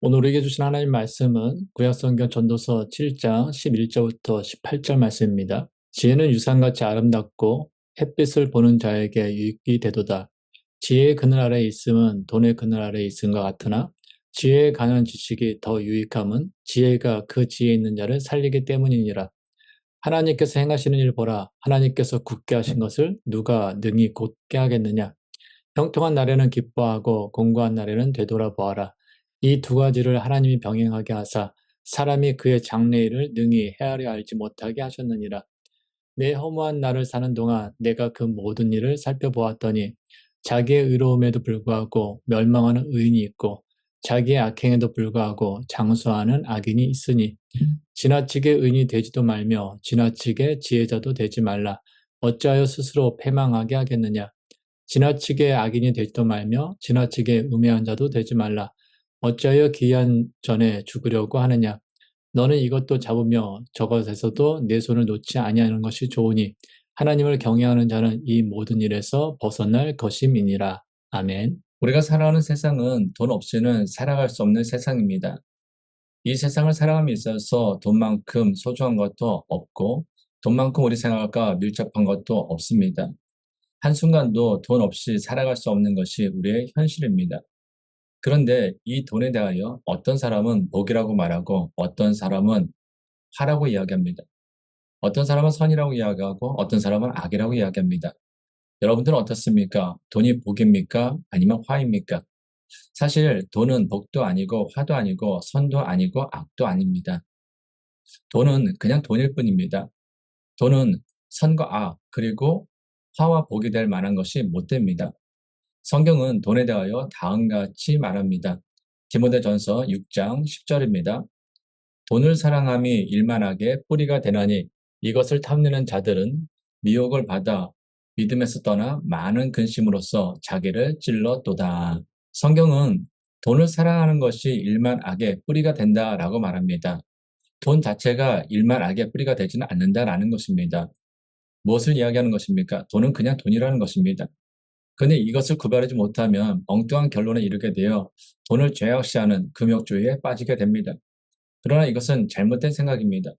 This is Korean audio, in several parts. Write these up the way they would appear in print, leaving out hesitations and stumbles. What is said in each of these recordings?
오늘 우리에게 주신 하나님 말씀은 구약성경 전도서 7장 11절부터 18절 말씀입니다. 지혜는 유산같이 아름답고 햇빛을 보는 자에게 유익이 되도다. 지혜의 그늘 아래에 있음은 돈의 그늘 아래에 있음과 같으나 지혜에 관한 지식이 더 유익함은 지혜가 그 지혜에 있는 자를 살리기 때문이니라. 하나님께서 행하시는 일 보라. 하나님께서 굳게 하신 것을 누가 능히 곧게 하겠느냐. 형통한 날에는 기뻐하고 공고한 날에는 되돌아보아라. 이 두 가지를 하나님이 병행하게 하사 사람이 그의 장래일을 능히 헤아려 알지 못하게 하셨느니라. 내 허무한 날을 사는 동안 내가 그 모든 일을 살펴보았더니 자기의 의로움에도 불구하고 멸망하는 의인이 있고 자기의 악행에도 불구하고 장수하는 악인이 있으니 지나치게 의인이 되지도 말며 지나치게 지혜자도 되지 말라. 어찌하여 스스로 패망하게 하겠느냐. 지나치게 악인이 되지도 말며 지나치게 음해한 자도 되지 말라. 어찌하여 기한 전에 죽으려고 하느냐. 너는 이것도 잡으며 저것에서도 내 손을 놓지 아니하는 것이 좋으니 하나님을 경외하는 자는 이 모든 일에서 벗어날 것임이니라. 아멘. 우리가 살아가는 세상은 돈 없이는 살아갈 수 없는 세상입니다. 이 세상을 살아감에 있어서 돈만큼 소중한 것도 없고 돈만큼 우리 생활과 밀접한 것도 없습니다. 한순간도 돈 없이 살아갈 수 없는 것이 우리의 현실입니다. 그런데 이 돈에 대하여 어떤 사람은 복이라고 말하고 어떤 사람은 화라고 이야기합니다. 어떤 사람은 선이라고 이야기하고 어떤 사람은 악이라고 이야기합니다. 여러분들은 어떻습니까? 돈이 복입니까? 아니면 화입니까? 사실 돈은 복도 아니고 화도 아니고 선도 아니고 악도 아닙니다. 돈은 그냥 돈일 뿐입니다. 돈은 선과 악 그리고 화와 복이 될 만한 것이 못 됩니다. 성경은 돈에 대하여 다음과 같이 말합니다. 디모데전서 6장 10절입니다. 돈을 사랑함이 일만하게 뿌리가 되나니 이것을 탐내는 자들은 미혹을 받아 믿음에서 떠나 많은 근심으로써 자기를 찔렀도다. 성경은 돈을 사랑하는 것이 일만 악의 뿌리가 된다라고 말합니다. 돈 자체가 일만 악의 뿌리가 되지는 않는다라는 것입니다. 무엇을 이야기하는 것입니까? 돈은 그냥 돈이라는 것입니다. 그런데 이것을 구별하지 못하면 엉뚱한 결론에 이르게 되어 돈을 죄악시하는 금욕주의에 빠지게 됩니다. 그러나 이것은 잘못된 생각입니다.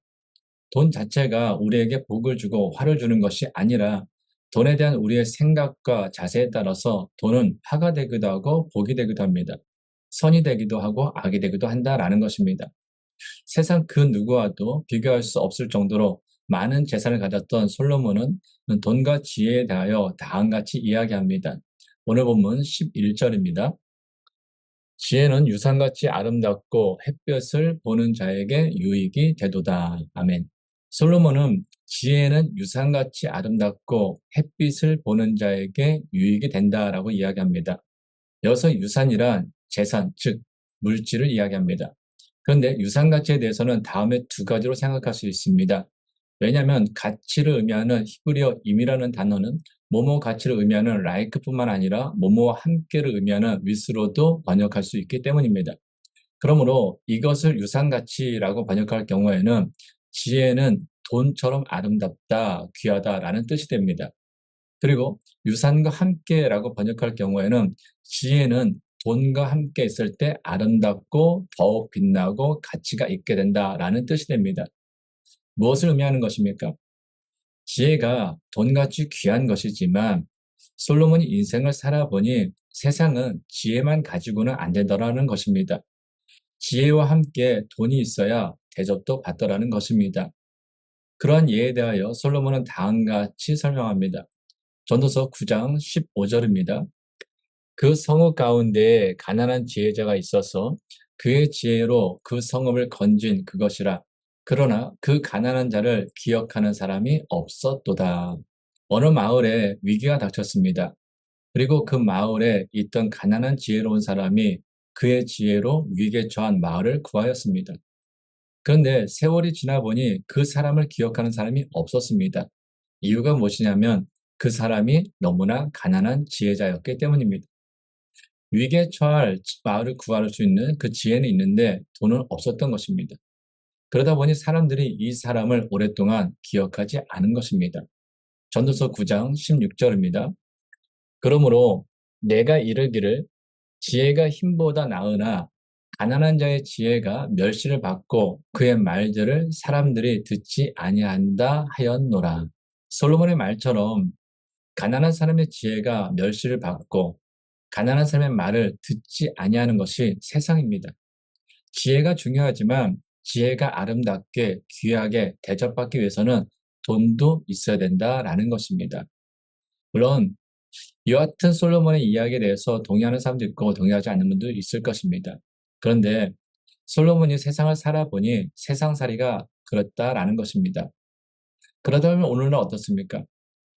돈 자체가 우리에게 복을 주고 화를 주는 것이 아니라 돈에 대한 우리의 생각과 자세에 따라서 돈은 화가 되기도 하고 복이 되기도 합니다. 선이 되기도 하고 악이 되기도 한다라는 것입니다. 세상 그 누구와도 비교할 수 없을 정도로 많은 재산을 가졌던 솔로몬은 돈과 지혜에 대하여 다음같이 이야기합니다. 오늘 본문 11절입니다. 지혜는 유산같이 아름답고 햇볕을 보는 자에게 유익이 되도다. 아멘. 솔로몬은 지혜는 유산같이 아름답고 햇빛을 보는 자에게 유익이 된다라고 이야기합니다. 여기서 유산이란 재산, 즉 물질을 이야기합니다. 그런데 유산 가치에 대해서는 다음에 두 가지로 생각할 수 있습니다. 왜냐하면 가치를 의미하는 히브리어 임이라는 단어는 뭐뭐 가치를 의미하는 like뿐만 아니라 뭐뭐와 함께를 의미하는 with로도 번역할 수 있기 때문입니다. 그러므로 이것을 유산 가치라고 번역할 경우에는 지혜는 돈처럼 아름답다, 귀하다라는 뜻이 됩니다. 그리고 유산과 함께라고 번역할 경우에는 지혜는 돈과 함께 있을 때 아름답고 더욱 빛나고 가치가 있게 된다라는 뜻이 됩니다. 무엇을 의미하는 것입니까? 지혜가 돈같이 귀한 것이지만 솔로몬이 인생을 살아보니 세상은 지혜만 가지고는 안 되더라는 것입니다. 지혜와 함께 돈이 있어야 대접도 받더라는 것입니다. 그러한 예에 대하여 솔로몬은 다음과 같이 설명합니다. 전도서 9장 15절입니다. 그 성읍 가운데에 가난한 지혜자가 있어서 그의 지혜로 그 성읍을 건진 그것이라. 그러나 그 가난한 자를 기억하는 사람이 없었도다. 어느 마을에 위기가 닥쳤습니다. 그리고 그 마을에 있던 가난한 지혜로운 사람이 그의 지혜로 위기에 처한 마을을 구하였습니다. 그런데 세월이 지나 보니 그 사람을 기억하는 사람이 없었습니다. 이유가 무엇이냐면 그 사람이 너무나 가난한 지혜자였기 때문입니다. 위기에 처할 마을을 구할 수 있는 그 지혜는 있는데 돈은 없었던 것입니다. 그러다 보니 사람들이 이 사람을 오랫동안 기억하지 않은 것입니다. 전도서 9장 16절입니다. 그러므로 내가 이르기를 지혜가 힘보다 나으나 가난한 자의 지혜가 멸시를 받고 그의 말들을 사람들이 듣지 아니한다 하였노라. 솔로몬의 말처럼 가난한 사람의 지혜가 멸시를 받고 가난한 사람의 말을 듣지 아니하는 것이 세상입니다. 지혜가 중요하지만 지혜가 아름답게 귀하게 대접받기 위해서는 돈도 있어야 된다라는 것입니다. 물론 이와 같은 솔로몬의 이야기에 대해서 동의하는 사람도 있고 동의하지 않는 분도 있을 것입니다. 그런데 솔로몬이 세상을 살아보니 세상살이가 그렇다라는 것입니다. 그러다면 오늘은 어떻습니까?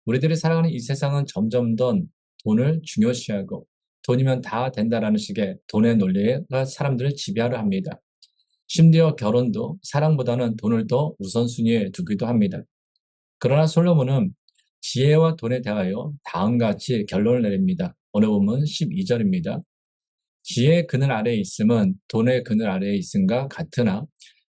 우리들이 살아가는 이 세상은 점점 더 돈을 중요시하고 돈이면 다 된다라는 식의 돈의 논리가 사람들을 지배하려 합니다. 심지어 결혼도 사랑보다는 돈을 더 우선순위에 두기도 합니다. 그러나 솔로몬은 지혜와 돈에 대하여 다음과 같이 결론을 내립니다. 오늘 본문 12절입니다. 지혜의 그늘 아래에 있음은 돈의 그늘 아래에 있음과 같으나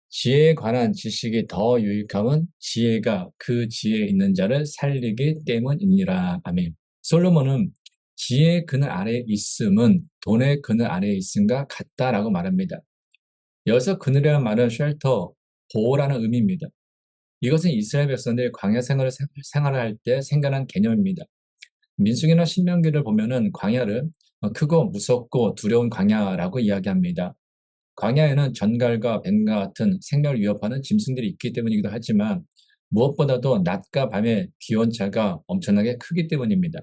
지혜에 관한 지식이 더 유익함은 지혜가 그 지혜에 있는 자를 살리기 때문이니라. 아멘. 솔로몬은 지혜의 그늘 아래에 있음은 돈의 그늘 아래에 있음과 같다라고 말합니다. 여기서 그늘이라는 말은 쉘터, 보호라는 의미입니다. 이것은 이스라엘 백성들이 광야 생활을 할 때 생겨난 개념입니다. 민수기나 신명기를 보면은 광야를 크고 무섭고 두려운 광야라고 이야기합니다. 광야에는 전갈과 뱀과 같은 생명을 위협하는 짐승들이 있기 때문이기도 하지만 무엇보다도 낮과 밤의 기온차가 엄청나게 크기 때문입니다.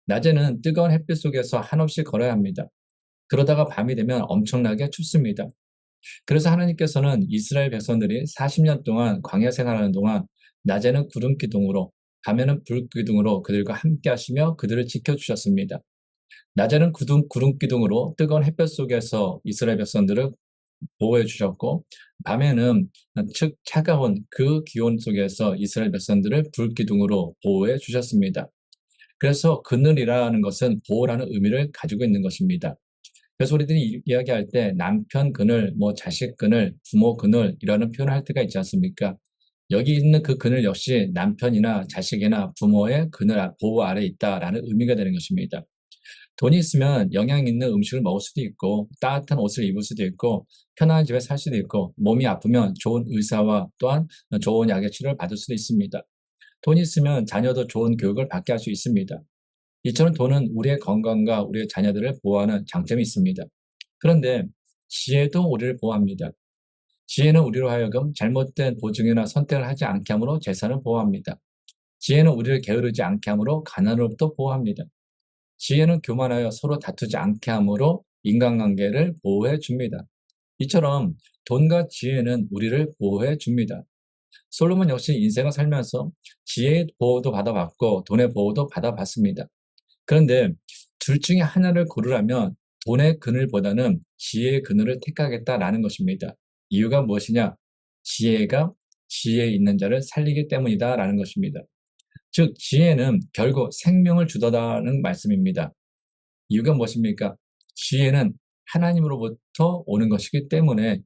낮에는 뜨거운 햇빛 속에서 한없이 걸어야 합니다. 그러다가 밤이 되면 엄청나게 춥습니다. 그래서 하나님께서는 이스라엘 백성들이 40년 동안 광야 생활하는 동안 낮에는 구름 기둥으로 밤에는 불 기둥으로 그들과 함께 하시며 그들을 지켜주셨습니다. 낮에는 구름 기둥으로 뜨거운 햇볕 속에서 이스라엘 백성들을 보호해 주셨고 밤에는 차가운 그 기온 속에서 이스라엘 백성들을 불 기둥으로 보호해 주셨습니다. 그래서 그늘이라는 것은 보호라는 의미를 가지고 있는 것입니다. 그래서 우리들이 이야기할 때 남편 그늘, 자식 그늘, 부모 그늘이라는 표현을 할 때가 있지 않습니까? 여기 있는 그 그늘 역시 남편이나 자식이나 부모의 그늘 보호 아래 있다라는 의미가 되는 것입니다. 돈이 있으면 영양 있는 음식을 먹을 수도 있고 따뜻한 옷을 입을 수도 있고 편안한 집에 살 수도 있고 몸이 아프면 좋은 의사와 또한 좋은 약의 치료를 받을 수도 있습니다. 돈이 있으면 자녀도 좋은 교육을 받게 할 수 있습니다. 이처럼 돈은 우리의 건강과 우리의 자녀들을 보호하는 장점이 있습니다. 그런데 지혜도 우리를 보호합니다. 지혜는 우리로 하여금 잘못된 보증이나 선택을 하지 않게 함으로 재산을 보호합니다. 지혜는 우리를 게으르지 않게 함으로 가난으로부터 보호합니다. 지혜는 교만하여 서로 다투지 않게 함으로 인간관계를 보호해 줍니다. 이처럼 돈과 지혜는 우리를 보호해 줍니다. 솔로몬 역시 인생을 살면서 지혜의 보호도 받아봤고 돈의 보호도 받아봤습니다. 그런데 둘 중에 하나를 고르라면 돈의 그늘보다는 지혜의 그늘을 택하겠다라는 것입니다. 이유가 무엇이냐? 지혜가 지혜에 있는 자를 살리기 때문이다라는 것입니다. 즉 지혜는 결국 생명을 주다라는 말씀입니다. 이유가 무엇입니까? 지혜는 하나님으로부터 오는 것이기 때문에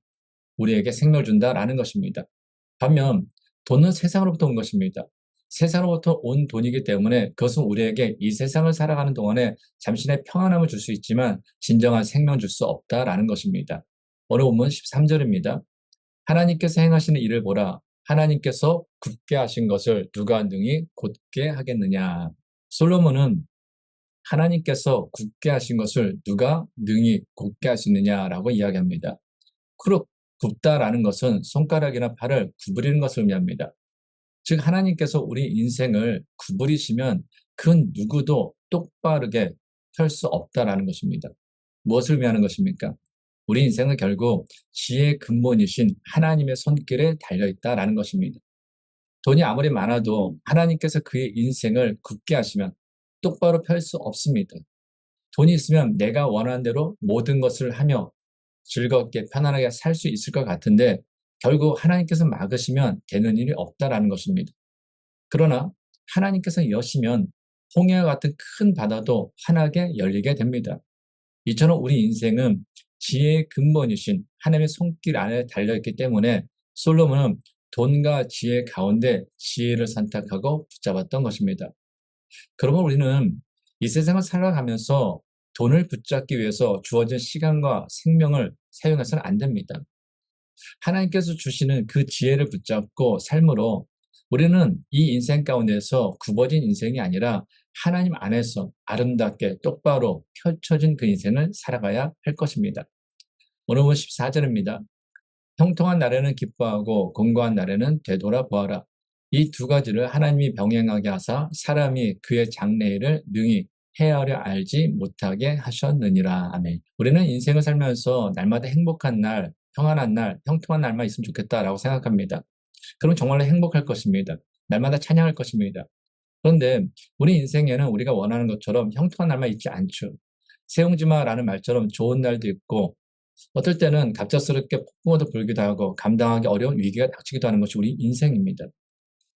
우리에게 생명을 준다라는 것입니다. 반면 돈은 세상으로부터 온 것입니다. 세상으로부터 온 돈이기 때문에 그것은 우리에게 이 세상을 살아가는 동안에 잠시의 평안함을 줄 수 있지만 진정한 생명 줄 수 없다라는 것입니다. 오늘 본문 13절입니다. 하나님께서 행하시는 일을 보라. 하나님께서 굳게 하신 것을 누가 능히 곧게 하겠느냐. 솔로몬은 하나님께서 굳게 하신 것을 누가 능히 곧게 할 수 있느냐라고 이야기합니다. 굽다라는 것은 손가락이나 팔을 구부리는 것을 의미합니다. 즉 하나님께서 우리 인생을 구부리시면 그 누구도 똑바르게 펼 수 없다라는 것입니다. 무엇을 의미하는 것입니까? 우리 인생은 결국 지혜의 근본이신 하나님의 손길에 달려있다라는 것입니다. 돈이 아무리 많아도 하나님께서 그의 인생을 굳게 하시면 똑바로 펼 수 없습니다. 돈이 있으면 내가 원하는 대로 모든 것을 하며 즐겁게 편안하게 살 수 있을 것 같은데 결국 하나님께서 막으시면 되는 일이 없다라는 것입니다. 그러나 하나님께서 여시면 홍해와 같은 큰 바다도 환하게 열리게 됩니다. 이처럼 우리 인생은 지혜의 근본이신 하나님의 손길 안에 달려있기 때문에 솔로몬은 돈과 지혜 가운데 지혜를 선택하고 붙잡았던 것입니다. 그러면 우리는 이 세상을 살아가면서 돈을 붙잡기 위해서 주어진 시간과 생명을 사용해서는 안 됩니다. 하나님께서 주시는 그 지혜를 붙잡고 삶으로 우리는 이 인생 가운데서 굽어진 인생이 아니라 하나님 안에서 아름답게 똑바로 펼쳐진 그 인생을 살아가야 할 것입니다. 오늘 본 14절입니다. 형통한 날에는 기뻐하고 공고한 날에는 되돌아보아라. 이 두 가지를 하나님이 병행하게 하사 사람이 그의 장래일을 능히 헤아려 알지 못하게 하셨느니라. 아멘. 우리는 인생을 살면서 날마다 행복한 날, 평안한 날, 형통한 날만 있으면 좋겠다라고 생각합니다. 그럼 정말로 행복할 것입니다. 날마다 찬양할 것입니다. 그런데 우리 인생에는 우리가 원하는 것처럼 형통한 날만 있지 않죠. 세웅지마라는 말처럼 좋은 날도 있고 어떨 때는 갑작스럽게 폭풍우도 불기도 하고 감당하기 어려운 위기가 닥치기도 하는 것이 우리 인생입니다.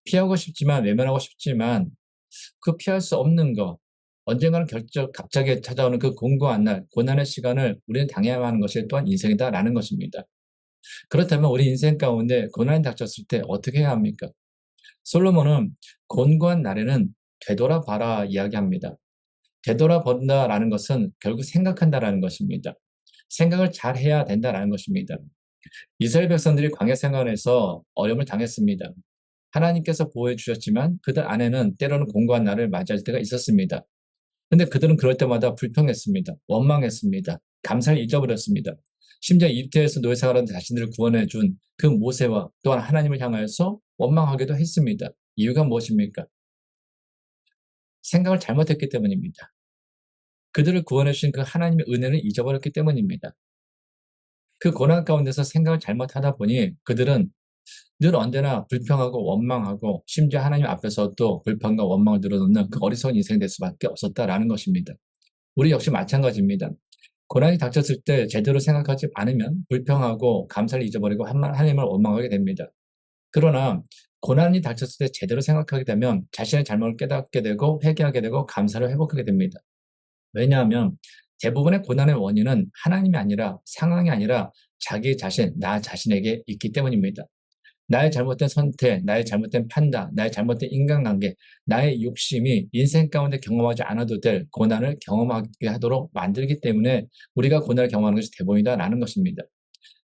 피하고 싶지만 외면하고 싶지만 그 피할 수 없는 거 언젠가는 갑자기 찾아오는 그 공고한 날 고난의 시간을 우리는 당해야만 하는 것이 또한 인생이다라는 것입니다. 그렇다면 우리 인생 가운데 고난이 닥쳤을 때 어떻게 해야 합니까? 솔로몬은 곤고한 날에는 되돌아봐라 이야기합니다. 되돌아본다라는 것은 결국 생각한다라는 것입니다. 생각을 잘 해야 된다라는 것입니다. 이스라엘 백성들이 광야 생활에서 어려움을 당했습니다. 하나님께서 보호해 주셨지만 그들 안에는 때로는 공고한 날을 맞이할 때가 있었습니다. 근데 그들은 그럴 때마다 불평했습니다. 원망했습니다. 감사를 잊어버렸습니다. 심지어 이집트에서 노예 생활하는 자신들을 구원해 준 그 모세와 또한 하나님을 향하여서 원망하기도 했습니다. 이유가 무엇입니까? 생각을 잘못했기 때문입니다. 그들을 구원해 주신 그 하나님의 은혜를 잊어버렸기 때문입니다. 그 고난 가운데서 생각을 잘못하다 보니 그들은 늘 언제나 불평하고 원망하고 심지어 하나님 앞에서도 불평과 원망을 늘어놓는 그 어리석은 인생이 될 수밖에 없었다라는 것입니다. 우리 역시 마찬가지입니다. 고난이 닥쳤을 때 제대로 생각하지 않으면 불평하고 감사를 잊어버리고 하나님을 원망하게 됩니다. 그러나 고난이 닥쳤을 때 제대로 생각하게 되면 자신의 잘못을 깨닫게 되고 회개하게 되고 감사를 회복하게 됩니다. 왜냐하면 대부분의 고난의 원인은 하나님이 아니라 상황이 아니라 자기 자신, 나 자신에게 있기 때문입니다. 나의 잘못된 선택, 나의 잘못된 판단, 나의 잘못된 인간관계, 나의 욕심이 인생 가운데 경험하지 않아도 될 고난을 경험하게 하도록 만들기 때문에 우리가 고난을 경험하는 것이 대본이다라는 것입니다.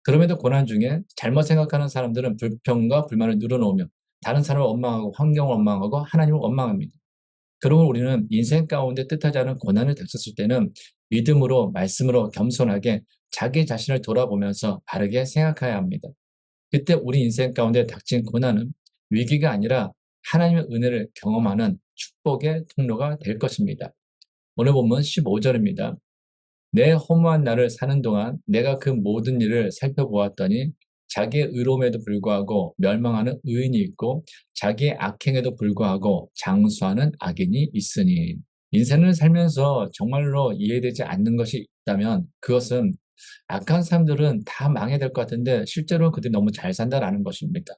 그럼에도 고난 중에 잘못 생각하는 사람들은 불평과 불만을 늘어놓으며 다른 사람을 원망하고 환경을 원망하고 하나님을 원망합니다. 그러면 우리는 인생 가운데 뜻하지 않은 고난을 닥쳤을 때는 믿음으로 말씀으로 겸손하게 자기 자신을 돌아보면서 바르게 생각해야 합니다. 그때 우리 인생 가운데 닥친 고난은 위기가 아니라 하나님의 은혜를 경험하는 축복의 통로가 될 것입니다. 오늘 본문 15절입니다. 내 허무한 날을 사는 동안 내가 그 모든 일을 살펴보았더니 자기의 의로움에도 불구하고 멸망하는 의인이 있고 자기의 악행에도 불구하고 장수하는 악인이 있으니 인생을 살면서 정말로 이해되지 않는 것이 있다면 그것은 악한 사람들은 다 망해야 될 것 같은데 실제로 그들이 너무 잘 산다라는 것입니다.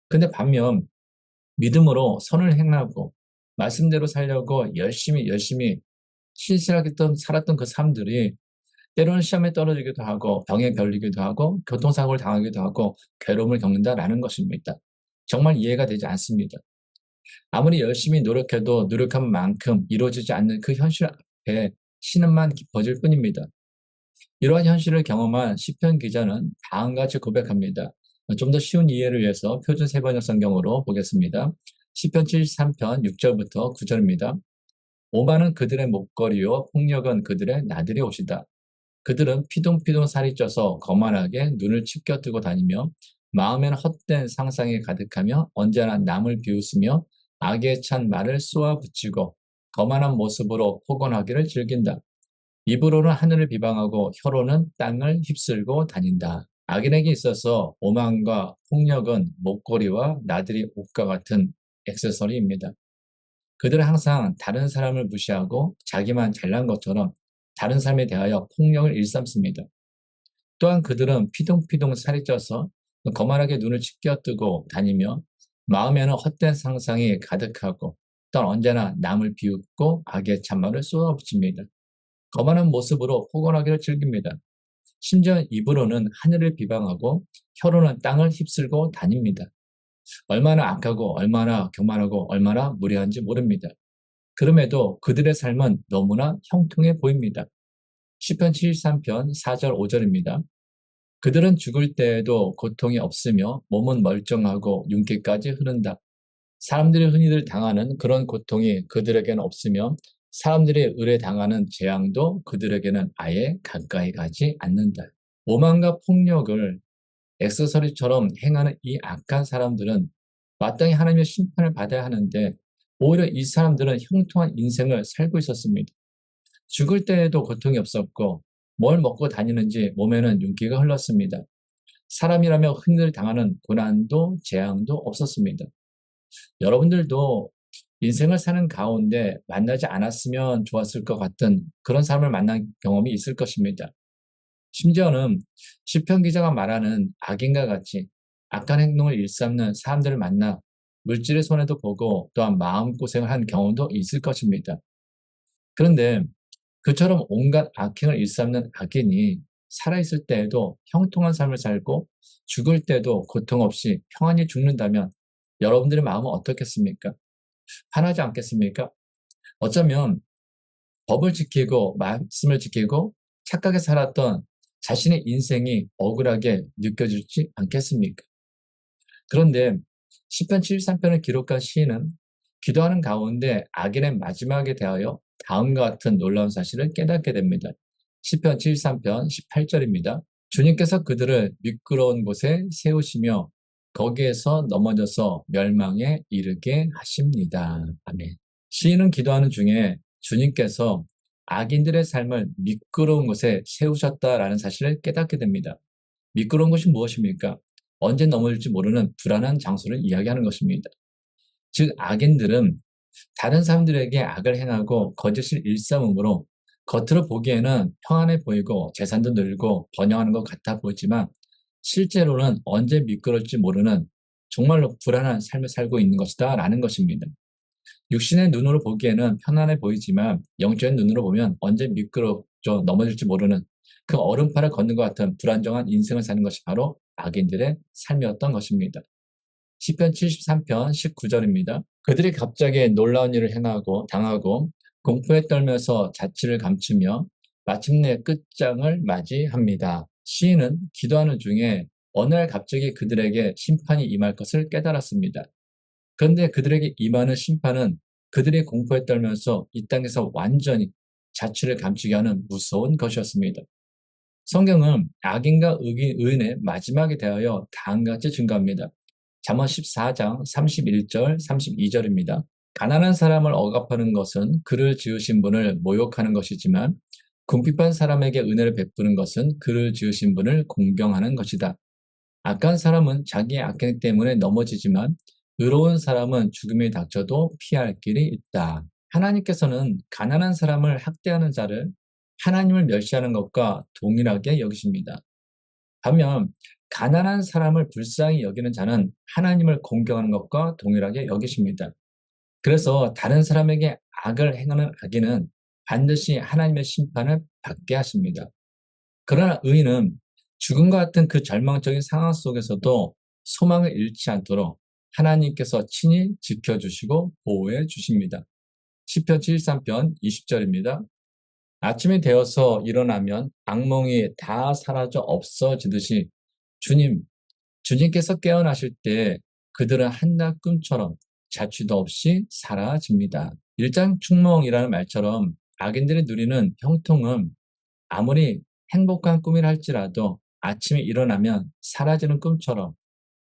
근데 반면 믿음으로 선을 행하고 말씀대로 살려고 열심히 신실하게 살았던 그 사람들이 때로는 시험에 떨어지기도 하고 병에 걸리기도 하고 교통사고를 당하기도 하고 괴로움을 겪는다라는 것입니다. 정말 이해가 되지 않습니다. 아무리 열심히 노력해도 노력한 만큼 이루어지지 않는 그 현실 앞에 신음만 깊어질 뿐입니다. 이러한 현실을 경험한 시편 기자는 다음과 같이 고백합니다. 좀 더 쉬운 이해를 위해서 표준 세번역 성경으로 보겠습니다. 시편 73편 6절부터 9절입니다. 오만은 그들의 목걸이요 폭력은 그들의 나들이 옷이다. 그들은 피동피동 살이 쪄서 거만하게 눈을 치켜뜨고 다니며 마음에는 헛된 상상이 가득하며 언제나 남을 비웃으며 악에 찬 말을 쏘아붙이고 거만한 모습으로 포건하기를 즐긴다. 입으로는 하늘을 비방하고 혀로는 땅을 휩쓸고 다닌다. 악인에게 있어서 오만과 폭력은 목걸이와 나들이 옷과 같은 액세서리입니다. 그들은 항상 다른 사람을 무시하고 자기만 잘난 것처럼 다른 사람에 대하여 폭력을 일삼습니다. 또한 그들은 피동피동 살이 쪄서 거만하게 눈을 치켜뜨고 다니며 마음에는 헛된 상상이 가득하고 또한 언제나 남을 비웃고 악의 찬말을 쏟아붙입니다. 거만한 모습으로 포건하기를 즐깁니다. 심지어 입으로는 하늘을 비방하고 혀로는 땅을 휩쓸고 다닙니다. 얼마나 악하고 얼마나 교만하고 얼마나 무례한지 모릅니다. 그럼에도 그들의 삶은 너무나 형통해 보입니다. 시편 73편 4절 5절입니다. 그들은 죽을 때에도 고통이 없으며 몸은 멀쩡하고 윤기까지 흐른다. 사람들이 흔히들 당하는 그런 고통이 그들에게는 없으며 사람들이 의뢰당하는 재앙도 그들에게는 아예 가까이 가지 않는다. 오만과 폭력을 엑소서리처럼 행하는 이 악한 사람들은 마땅히 하나님의 심판을 받아야 하는데 오히려 이 사람들은 형통한 인생을 살고 있었습니다. 죽을 때에도 고통이 없었고 뭘 먹고 다니는지 몸에는 윤기가 흘렀습니다. 사람이라며 흔들 당하는 고난도 재앙도 없었습니다. 여러분들도 인생을 사는 가운데 만나지 않았으면 좋았을 것 같은 그런 사람을 만난 경험이 있을 것입니다. 심지어는 시편 기자가 말하는 악인과 같이 악한 행동을 일삼는 사람들을 만나 물질의 손해도 보고 또한 마음고생을 한 경험도 있을 것입니다. 그런데 그처럼 온갖 악행을 일삼는 악인이 살아있을 때에도 형통한 삶을 살고 죽을 때도 고통 없이 평안히 죽는다면 여러분들의 마음은 어떻겠습니까? 화나지 않겠습니까? 어쩌면 법을 지키고 말씀을 지키고 착하게 살았던 자신의 인생이 억울하게 느껴지지 않겠습니까? 그런데 시편 73편을 기록한 시인은 기도하는 가운데 악인의 마지막에 대하여 다음과 같은 놀라운 사실을 깨닫게 됩니다. 시편 73편 18절입니다. 주님께서 그들을 미끄러운 곳에 세우시며 거기에서 넘어져서 멸망에 이르게 하십니다. 아멘. 시인은 기도하는 중에 주님께서 악인들의 삶을 미끄러운 곳에 세우셨다라는 사실을 깨닫게 됩니다. 미끄러운 것이 무엇입니까? 언제 넘어질지 모르는 불안한 장소를 이야기하는 것입니다. 즉, 악인들은 다른 사람들에게 악을 행하고 거짓을 일삼으므로 겉으로 보기에는 평안해 보이고 재산도 늘고 번영하는 것 같아 보이지만 실제로는 언제 미끄러울지 모르는 정말로 불안한 삶을 살고 있는 것이다 라는 것입니다. 육신의 눈으로 보기에는 편안해 보이지만 영적인 눈으로 보면 언제 미끄러져 넘어질지 모르는 그 얼음판을 걷는 것 같은 불안정한 인생을 사는 것이 바로 악인들의 삶이었던 것입니다. 시편 73편 19절입니다. 그들이 갑자기 놀라운 일을 행하고 당하고 공포에 떨면서 자취를 감추며 마침내 끝장을 맞이합니다. 시인은 기도하는 중에 어느 날 갑자기 그들에게 심판이 임할 것을 깨달았습니다. 그런데 그들에게 임하는 심판은 그들이 공포에 떨면서 이 땅에서 완전히 자취를 감추게 하는 무서운 것이었습니다. 성경은 악인과 의인의 마지막에 대하여 다음과 같이 증거합니다. 잠언 14장 31절 32절입니다. 가난한 사람을 억압하는 것은 그를 지으신 분을 모욕하는 것이지만 궁핍한 사람에게 은혜를 베푸는 것은 그를 지으신 분을 공경하는 것이다. 악한 사람은 자기의 악행 때문에 넘어지지만 의로운 사람은 죽음이 닥쳐도 피할 길이 있다. 하나님께서는 가난한 사람을 학대하는 자를 하나님을 멸시하는 것과 동일하게 여기십니다. 반면 가난한 사람을 불쌍히 여기는 자는 하나님을 공경하는 것과 동일하게 여기십니다. 그래서 다른 사람에게 악을 행하는 악인은 반드시 하나님의 심판을 받게 하십니다. 그러나 의인은 죽음과 같은 그 절망적인 상황 속에서도 소망을 잃지 않도록 하나님께서 친히 지켜주시고 보호해 주십니다. 시편 73편 20절입니다. 아침이 되어서 일어나면 악몽이 다 사라져 없어지듯이 주님께서 깨어나실 때 그들은 한낮 꿈처럼 자취도 없이 사라집니다. 일장춘몽이라는 말처럼 악인들이 누리는 형통은 아무리 행복한 꿈이라 할지라도 아침에 일어나면 사라지는 꿈처럼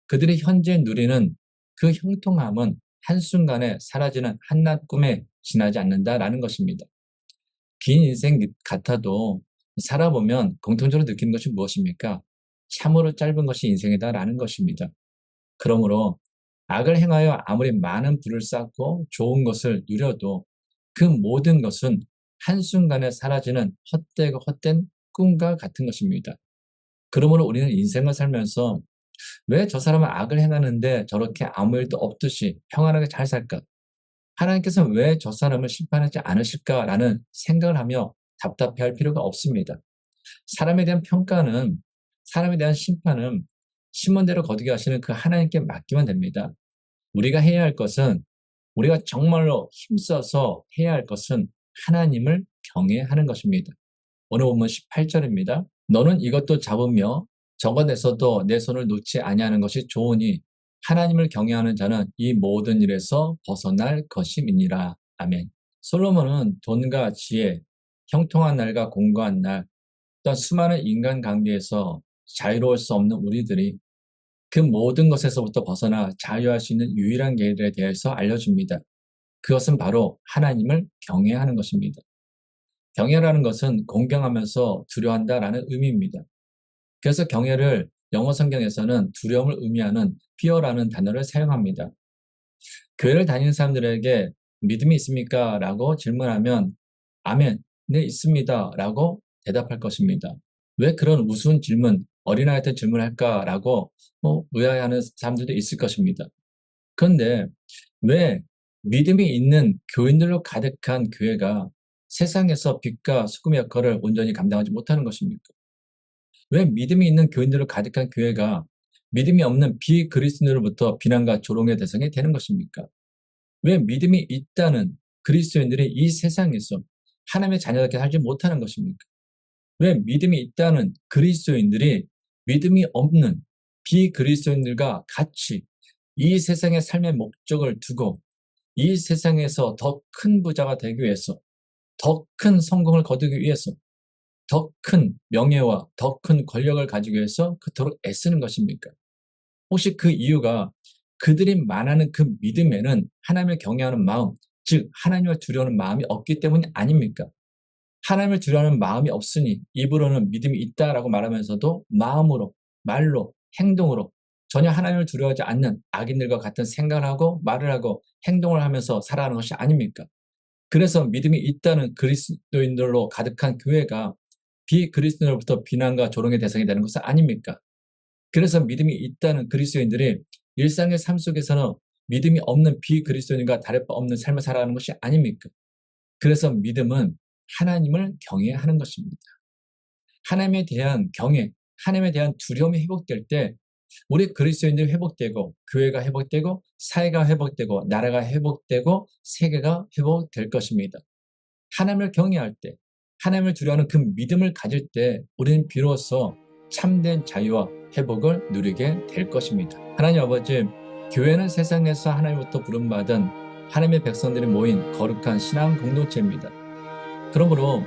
그들이 현재 누리는 그 형통함은 한순간에 사라지는 한낮 꿈에 지나지 않는다라는 것입니다. 긴 인생 같아도 살아보면 공통적으로 느끼는 것이 무엇입니까? 참으로 짧은 것이 인생이다라는 것입니다. 그러므로 악을 행하여 아무리 많은 부를 쌓고 좋은 것을 누려도 그 모든 것은 한순간에 사라지는 헛되고 헛된 꿈과 같은 것입니다. 그러므로 우리는 인생을 살면서 왜 저 사람은 악을 행하는데 저렇게 아무 일도 없듯이 평안하게 잘 살까? 하나님께서 왜 저 사람을 심판하지 않으실까라는 생각을 하며 답답해할 필요가 없습니다. 사람에 대한 평가는, 사람에 대한 심판은 신문대로 거두게 하시는 그 하나님께 맡기면 됩니다. 우리가 해야 할 것은, 우리가 정말로 힘써서 해야 할 것은 하나님을 경외하는 것입니다. 오늘 본문 18절입니다. 너는 이것도 잡으며 적어내서도 내 손을 놓지 아니하는 것이 좋으니 하나님을 경외하는 자는 이 모든 일에서 벗어날 것임이니라. 아멘. 솔로몬은 돈과 지혜, 형통한 날과 공고한 날, 또한 수많은 인간관계에서 자유로울 수 없는 우리들이 그 모든 것에서부터 벗어나 자유할 수 있는 유일한 길에 대해서 알려줍니다. 그것은 바로 하나님을 경외하는 것입니다. 경외라는 것은 공경하면서 두려워한다라는 의미입니다. 그래서 경외를 영어 성경에서는 두려움을 의미하는 fear라는 단어를 사용합니다. 교회를 다니는 사람들에게 믿음이 있습니까? 라고 질문하면 아멘, 네 있습니다 라고 대답할 것입니다. 왜 그런 우스운 질문, 어린아이한테 질문할까? 라고 의아해하는 사람들도 있을 것입니다. 그런데 왜 믿음이 있는 교인들로 가득한 교회가 세상에서 빛과 소금의 역할을 온전히 감당하지 못하는 것입니까? 왜 믿음이 있는 교인들로 가득한 교회가 믿음이 없는 비그리스도인으로부터 비난과 조롱의 대상이 되는 것입니까? 왜 믿음이 있다는 그리스도인들이 이 세상에서 하나님의 자녀답게 살지 못하는 것입니까? 왜 믿음이 있다는 그리스도인들이 믿음이 없는 비그리스도인들과 같이 이 세상의 삶의 목적을 두고 이 세상에서 더 큰 부자가 되기 위해서, 더 큰 성공을 거두기 위해서, 더 큰 명예와 더 큰 권력을 가지기 위해서 그토록 애쓰는 것입니까? 혹시 그 이유가 그들이 말하는 그 믿음에는 하나님을 경외하는 마음, 즉 하나님을 두려워하는 마음이 없기 때문이 아닙니까? 하나님을 두려워하는 마음이 없으니 입으로는 믿음이 있다라고 말하면서도 마음으로, 말로, 행동으로 전혀 하나님을 두려워하지 않는 악인들과 같은 생각을 하고 말을 하고 행동을 하면서 살아가는 것이 아닙니까? 그래서 믿음이 있다는 그리스도인들로 가득한 교회가 비그리스도인으로부터 비난과 조롱의 대상이 되는 것은 아닙니까? 그래서 믿음이 있다는 그리스도인들이 일상의 삶 속에서는 믿음이 없는 비그리스도인과 다를 바 없는 삶을 살아가는 것이 아닙니까? 그래서 믿음은 하나님을 경외하는 것입니다. 하나님에 대한 경외, 하나님에 대한 두려움이 회복될 때 우리 그리스도인들이 회복되고 교회가 회복되고 사회가 회복되고 나라가 회복되고 세계가 회복될 것입니다. 하나님을 경외할 때 하나님을 두려워하는 그 믿음을 가질 때 우리는 비로소 참된 자유와 회복을 누리게 될 것입니다. 하나님 아버지, 교회는 세상에서 하나님부터 부름받은 하나님의 백성들이 모인 거룩한 신앙 공동체입니다. 그러므로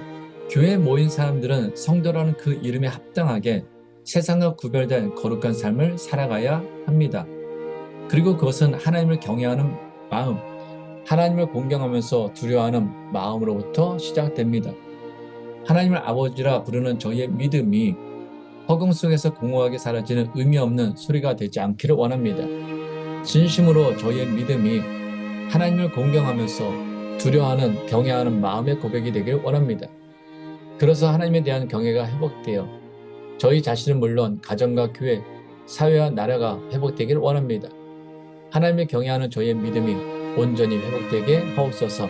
교회에 모인 사람들은 성도라는 그 이름에 합당하게 세상과 구별된 거룩한 삶을 살아가야 합니다. 그리고 그것은 하나님을 경외하는 마음, 하나님을 공경하면서 두려워하는 마음으로부터 시작됩니다. 하나님을 아버지라 부르는 저희의 믿음이 허공 속에서 공허하게 사라지는 의미 없는 소리가 되지 않기를 원합니다. 진심으로 저희의 믿음이 하나님을 공경하면서 두려워하는, 경외하는 마음의 고백이 되길 원합니다. 그래서 하나님에 대한 경외가 회복되어 저희 자신은 물론 가정과 교회, 사회와 나라가 회복되길 원합니다. 하나님을 경외하는 저희의 믿음이 온전히 회복되게 하옵소서.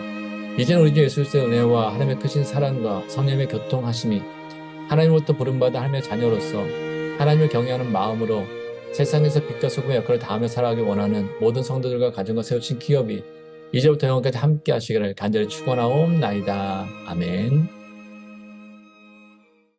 이제는 우리 주 예수 그리스도의 은혜와 하나님의 크신 사랑과 성령의 교통하심이 하나님으로부터 부름받은 하나님의 자녀로서 하나님을 경외하는 마음으로 세상에서 빛과 소금의 역할을 다하며 살아가길 원하는 모든 성도들과 가정과 세우신 기업이 이제부터 영원까지 함께 하시기를 간절히 축원하옵나이다. 아멘.